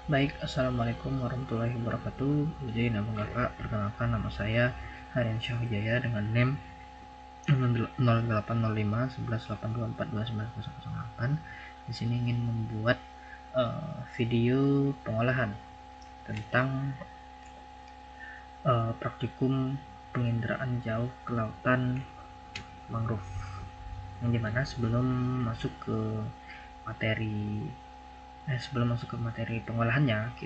Baik, Assalamualaikum warahmatullahi wabarakatuh. Jadi nama kakak, perkenalkan nama saya Harian Syahwijaya dengan NIM 0805 1182429008. Di sini ingin membuat video pengolahan tentang praktikum penginderaan jauh ke lautan mangrove. Yang dimana sebelum masuk ke materi pengolahannya,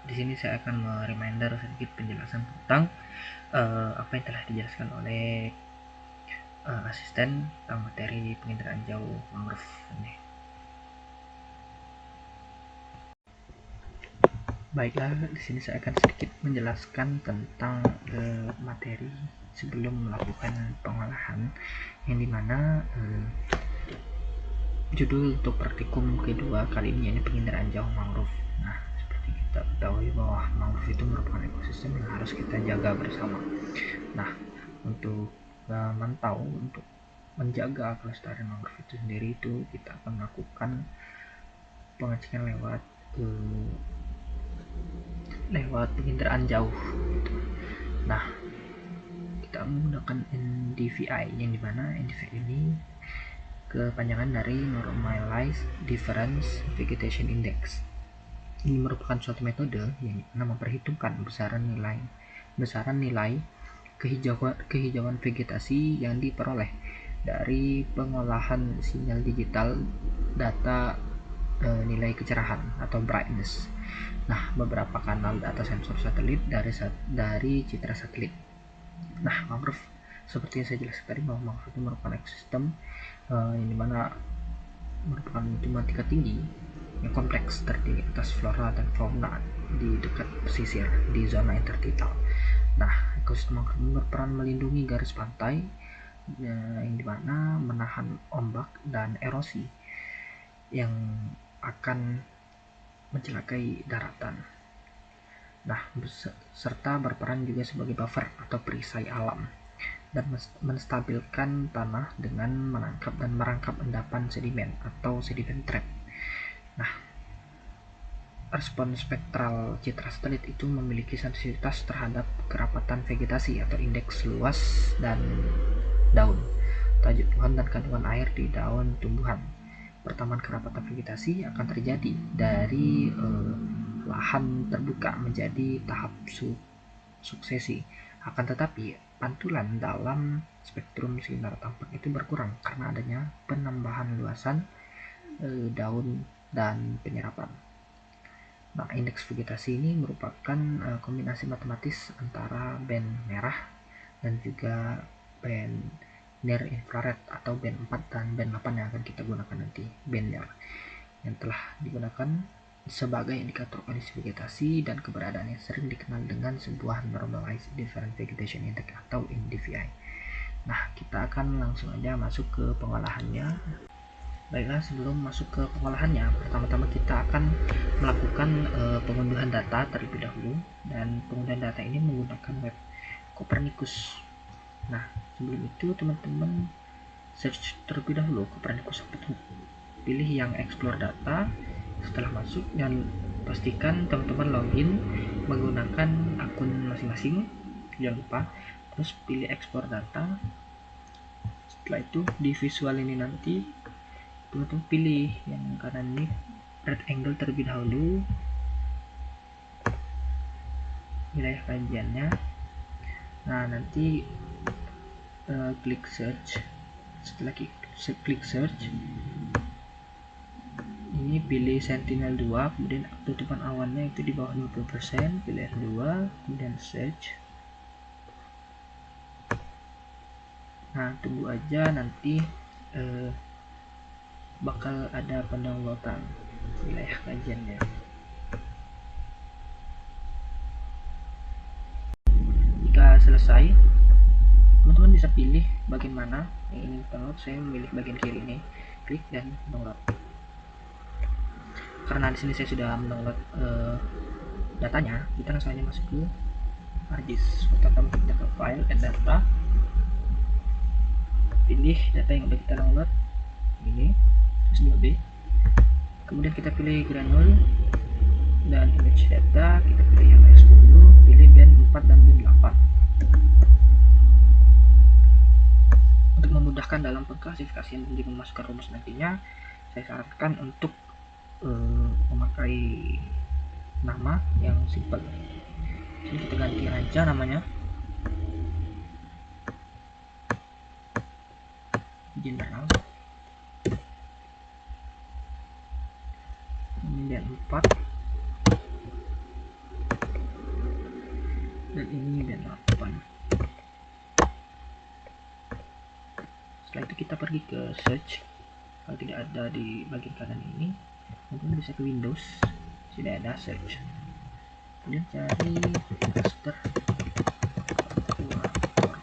di sini saya akan reminder sedikit penjelasan tentang apa yang telah dijelaskan oleh asisten tentang materi penginderaan jauh mangrove ini. Baiklah, di sini saya akan sedikit menjelaskan tentang materi sebelum melakukan pengolahan, yang dimana judul untuk praktikum kedua kali ini penginderaan jauh mangrove. Nah, seperti kita ketahui bahwa mangrove itu merupakan ekosistem yang harus kita jaga bersama. Nah, untuk untuk menjaga kelestarian mangrove itu sendiri, itu kita akan melakukan pengecekan lewat penginderaan jauh gitu. Nah, kita menggunakan NDVI, yang dimana NDVI ini kepanjangan dari Normalized Difference Vegetation Index. Ini merupakan suatu metode yang memperhitungkan besaran nilai kehijauan vegetasi yang diperoleh dari pengolahan sinyal digital data nilai kecerahan atau brightness. Nah, beberapa kanal data sensor satelit dari citra satelit. Nah, mangrove seperti yang saya jelaskan tadi, bahwa mangrove itu merupakan ekosistem yang dimana merupakan tematika tinggi yang kompleks, terdiri atas flora dan fauna di dekat pesisir di zona intertidal. Nah, ekosistem mangrove berperan melindungi garis pantai yang dimana menahan ombak dan erosi yang akan mencelakai daratan. Nah, serta berperan juga sebagai buffer atau perisai alam dan menstabilkan tanah dengan menangkap dan merangkap endapan sedimen atau sedimen trap. Nah, respon spektral citra satelit itu memiliki sensitivitas terhadap kerapatan vegetasi atau indeks luas dan daun, tajuk pohon, dan kandungan air di daun tumbuhan. Pertambahan kerapatan vegetasi akan terjadi dari lahan terbuka menjadi tahap suksesi. Akan tetapi, pantulan dalam spektrum sinar tampak itu berkurang karena adanya penambahan luasan daun dan penyerapan. Nah, indeks vegetasi ini merupakan kombinasi matematis antara band merah dan juga band near infrared atau band 4 dan band 8 yang akan kita gunakan nanti, band near, yang telah digunakan sebagai indikator kondisi vegetasi dan keberadaannya sering dikenal dengan sebuah Normalized Difference Vegetation Index atau NDVI. Nah, kita akan langsung aja masuk ke pengolahannya. Baiklah, sebelum masuk ke pengolahannya, pertama-tama kita akan melakukan pengunduhan data terlebih dahulu, dan pengunduhan data ini menggunakan web Copernicus. Nah, sebelum itu teman-teman search terlebih dahulu Copernicus. Pilih yang explore data. Setelah masuk, dan pastikan teman-teman login menggunakan akun masing-masing, jangan lupa. Terus pilih ekspor data. Setelah itu di visual ini nanti teman-teman pilih yang kanan ini, red angle terlebih dahulu, wilayah kajiannya. Nah, nanti klik search. Setelah klik search, ini pilih Sentinel 2, kemudian tutupan awannya itu di bawah 20%, pilih R2, kemudian search. Nah, tunggu aja, nanti bakal ada pendownloadan wilayah kajiannya. Jika selesai, teman-teman bisa pilih bagian mana yang ingin download. Saya memilih bagian kiri ini, klik dan download. Karena di sini saya sudah mendownload datanya, kita langsung aja masuk ke ArcGIS. Pertama kita ke file, add data, pilih data yang udah kita download ini, terus 2B, kemudian kita pilih granule dan image misalkan dalam pengklasifikasian dan memasukkan rumus nantinya, saya sarankan untuk memakai nama yang simple. Jadi kita ganti aja namanya general, kemudian 4, dan ini dan 8. Setelah itu kita pergi ke search. Kalau tidak ada di bagian kanan ini, mungkin bisa ke Windows, tidak ada search, kemudian cari raster kalkulator.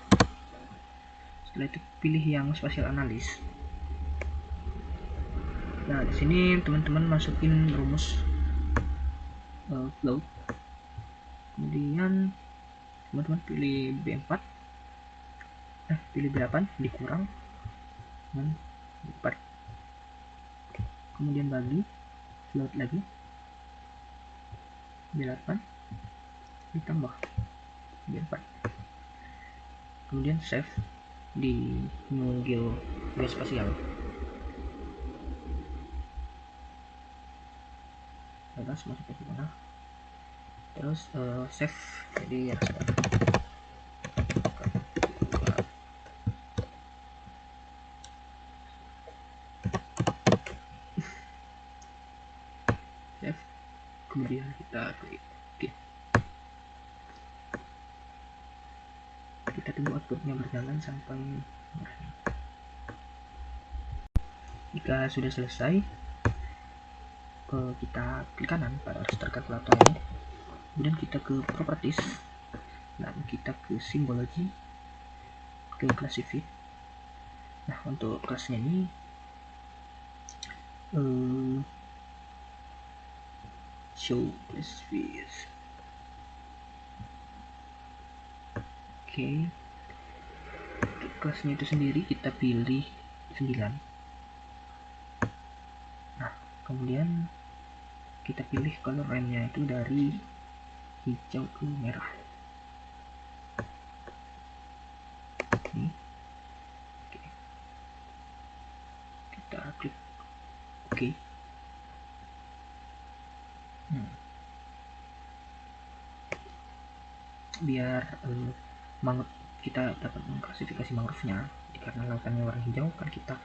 Setelah itu pilih yang spatial analysis. Nah, di sini teman-teman masukin rumus float, kemudian teman-teman pilih B4, pilih B8 dikurang dengan B4, kemudian bagi float lagi B8 ditambah B4, kemudian save di mengunggil geospasial. Bebas masuk ke mana, terus save jadi raster. Save, kemudian kita klik OK. Kita tunggu outputnya berjalan sampai jika sudah selesai, kita klik kanan pada raster kalkulator ini, kemudian kita ke properties, lalu kita ke symbology, ke classify. Nah, untuk kelasnya ini show classifiers. Oke, kelasnya itu sendiri kita pilih 9. Nah, kemudian kita pilih color range-nya itu dari hijau ke merah. Ini. Oke. Kita klik OK. Biar mangrove kita dapat mengklasifikasi mangrove-nya, karena lautannya warna hijau kan kita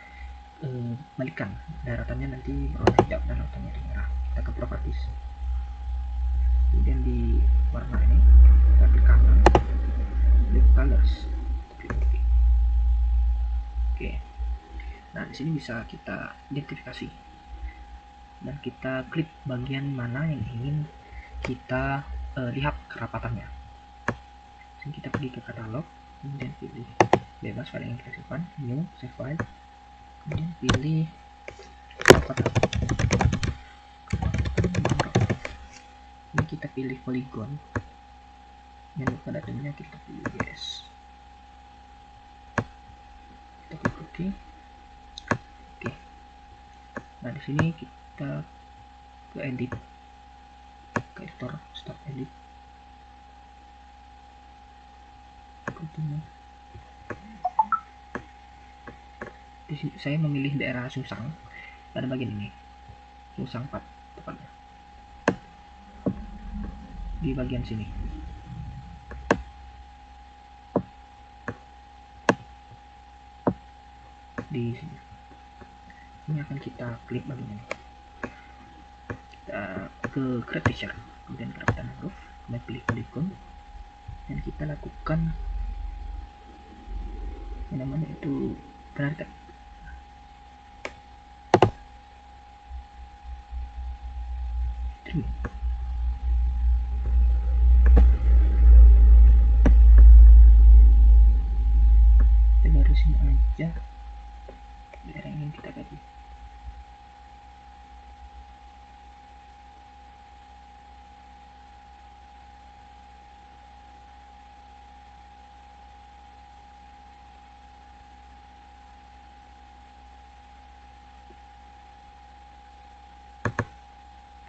balikan daratannya nanti berwarna hijau dan lautannya itu merah. Kita ke properties, kemudian di warna ini kita klik kanan, klik colors, klik OK. Oke, nah di sini bisa kita identifikasi dan kita klik bagian mana yang ingin kita lihat kerapatannya. Jadi kita pergi ke katalog, kemudian pilih bebas file yang kita simpan, new save file, kemudian pilih katalog. Ini kita pilih polygon, yang lupa datumnya kita pilih yes, kita klik OK. Oke, nah di sini kita ke edit, ke editor, start edit, continue. Di sini saya memilih daerah Sungsang pada bagian ini, Sungsang 4 tepatnya, di bagian sini. Di sini. Ini akan kita klik bagian ini. Kita ke create feature, kemudian kerapitan mangrove, kemudian pilih polygon, dan kita lakukan yang namanya itu penarikan. Trim. Kita garisin aja daerah yang ingin kita ganti.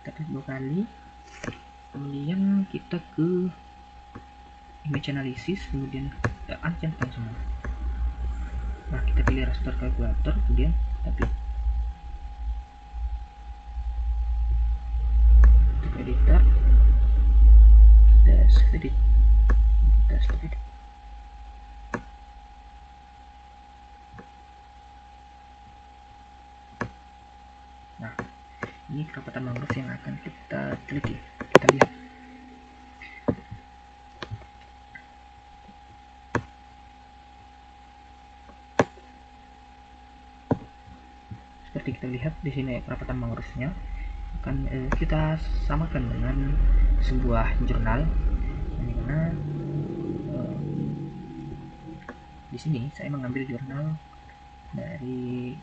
Kita klik 2 kali, kemudian kita ke image analysis, kemudian kita uncentang semua. Nah, kita pilih raster calculator, kemudian kita pilih editor, test edit, test edit. Nah, ini kerapatan mangrove yang akan kita teliti. Kita lihat. Seperti kita lihat di sini kerapatan mangrove-nya akan kita samakan dengan sebuah jurnal, yang dimana di sini saya mengambil jurnal dari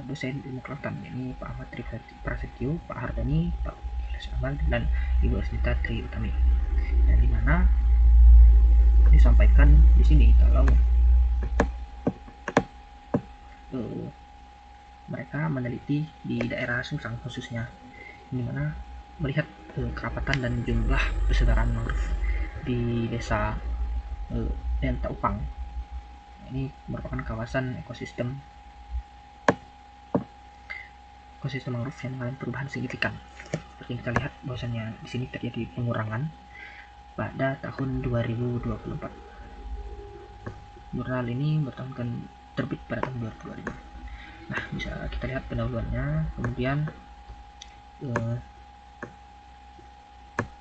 dosen ilmu kelautan, ini Pak Ahmad Prasetyo, Pak Hardani, Pak Ilyas Ahmad, dan Ibu Asnita Tri Utami, yang dimana disampaikan di sini kalau mereka meneliti di daerah Sungsang khususnya, dimana melihat kerapatan dan jumlah persebaran mangrove di desa Delta Upang. Ini merupakan kawasan ekosistem mangrove yang mengalami perubahan signifikan. Seperti kita lihat bahwasannya di sini terjadi pengurangan pada tahun 2024. Jurnal ini bertahun terbit pada tahun 2025. Nah, bisa kita lihat pendahuluannya, kemudian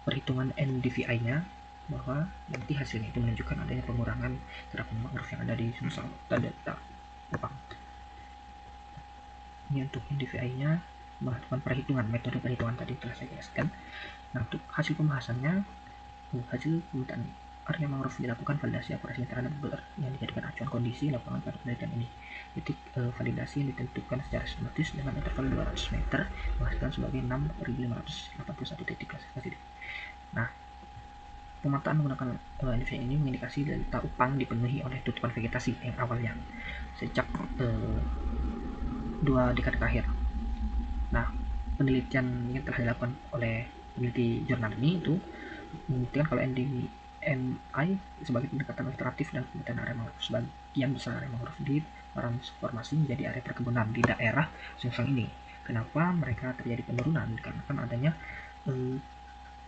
perhitungan NDVI-nya, bahwa nanti hasilnya itu menunjukkan adanya pengurangan kerapatan mangrove yang ada di Sungsang dan Delta Upang. Ini untuk NDVI-nya, melakukan perhitungan, metode perhitungan tadi telah saya jelaskan. Nah, untuk hasil pembahasannya, hasil pemetaan area mangrove dilakukan validasi akurasi terhadap beler yang dijadikan acuan kondisi lapangan pada penelitian ini. Titik validasi yang ditentukan secara sistematis dengan interval 200 meter menghasilkan sebagai 6.581 titik klasifikasi. Nah, pemetaan menggunakan NDVI ini mengindikasi delta Upang dipenuhi oleh tutupan vegetasi yang awalnya sejak 2 dekade terakhir. Nah, penelitian yang telah dilakukan oleh peneliti jurnal ini itu membuktikan kalau NDMI sebagai pendekatan alternatif dan pemetaan area mangrove. Sebagian besar area mangrove ditransformasi menjadi area perkebunan di daerah Sungsang ini. Kenapa mereka terjadi penurunan? Dikarenakan adanya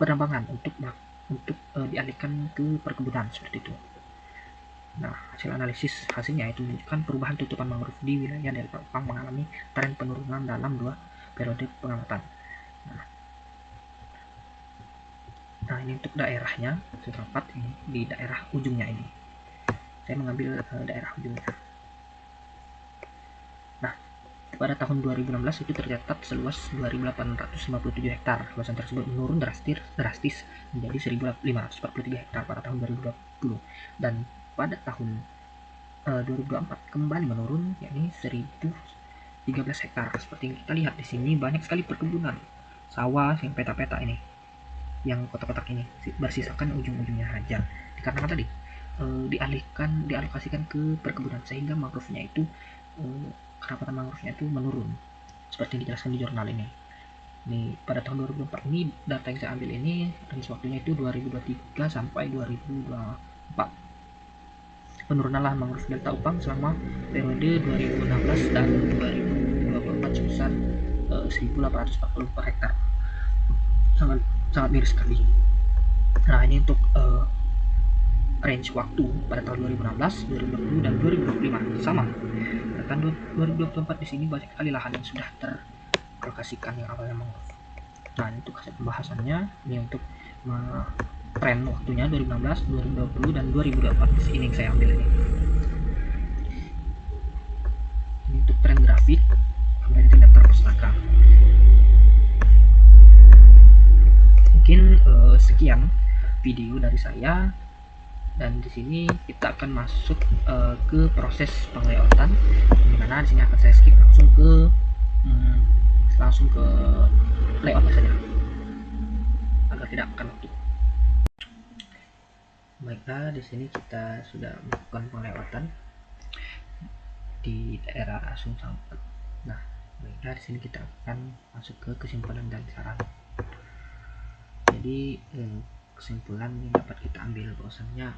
penambangan untuk dialihkan ke perkebunan seperti itu. Nah, hasil analisis hasilnya itu menunjukkan perubahan tutupan mangrove di wilayah Delta Upang mengalami tren penurunan dalam 2 periode pengamatan. Nah, ini untuk daerahnya terdapat ini di daerah ujungnya ini. Saya mengambil daerah ujungnya. Nah, pada tahun 2016 itu tercatat seluas 2.857 hektar. Luasan tersebut menurun drastis menjadi 1.543 hektar pada tahun 2020. Dan pada tahun 2024 kembali menurun, yakni 1.013 hektar. Seperti yang kita lihat di sini banyak sekali perkebunan sawah yang peta-peta ini, yang kotak-kotak ini bersisakan ujung-ujungnya saja. Dikarenakan tadi dialokasikan ke perkebunan sehingga mangrove-nya itu kerapatan mangrove-nya itu menurun seperti yang dijelaskan di jurnal ini. Ini pada tahun 2024 ini data yang saya ambil ini range waktunya itu 2023 sampai 2024. Penurunan lahan mangrove Delta Upang selama periode 2016 dan 2024 sebesar 1.840 per hektar. Sangat miris sekali. Nah, ini untuk range waktu pada tahun 2016, 2020 dan 2025 sama. Pada tahun 2024 di sini banyak sekali lahan yang sudah teralokasikan yang awalnya mangrove. Nah, ini untuk hasil pembahasannya, ini untuk tren waktunya 2016, 2020 dan 2024 ini yang saya ambil ini. Ini untuk tren grafik dari daftar pustaka. Mungkin sekian video dari saya, dan di sini kita akan masuk ke proses penglayoutan, dimana di sini akan saya skip langsung ke layout saja agar tidak akan waktu. Baiklah, di sini kita sudah melakukan penglayoutan di daerah Sungsang. Nah, baiklah, di sini kita akan masuk ke kesimpulan dan saran. Jadi kesimpulan yang dapat kita ambil bahwasannya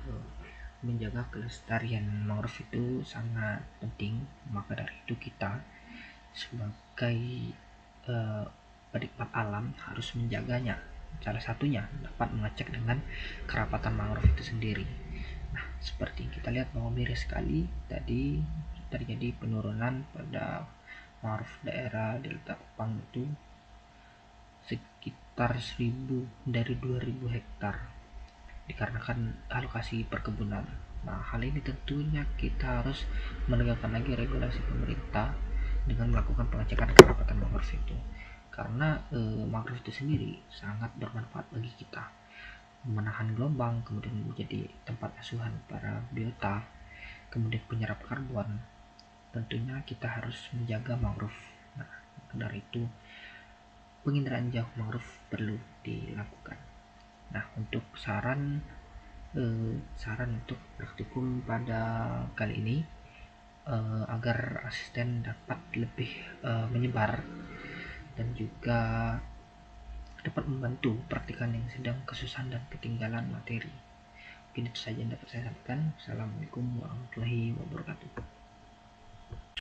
menjaga kelestarian mangrove itu sangat penting. Maka dari itu kita sebagai penikmat alam harus menjaganya. Salah satunya dapat mengecek dengan kerapatan mangrove itu sendiri. Nah, seperti kita lihat bahwa miris sekali tadi terjadi penurunan pada mangrove daerah Delta Kupang itu sekitar 1000 dari 2000 hektar dikarenakan alokasi perkebunan. Nah, hal ini tentunya kita harus menegakkan lagi regulasi pemerintah dengan melakukan pengecekan kerapatan mangrove itu. Karena mangrove itu sendiri sangat bermanfaat bagi kita, menahan gelombang, kemudian menjadi tempat asuhan para biota, kemudian penyerap karbon. Tentunya kita harus menjaga mangrove. Nah, dari itu penginderaan jauh mangrove perlu dilakukan. Nah, untuk saran untuk praktikum pada kali ini, agar asisten dapat lebih menyebar dan juga dapat membantu praktikan yang sedang kesusahan dan ketinggalan materi. Mungkin itu saja yang dapat saya sampaikan. Assalamualaikum warahmatullahi wabarakatuh.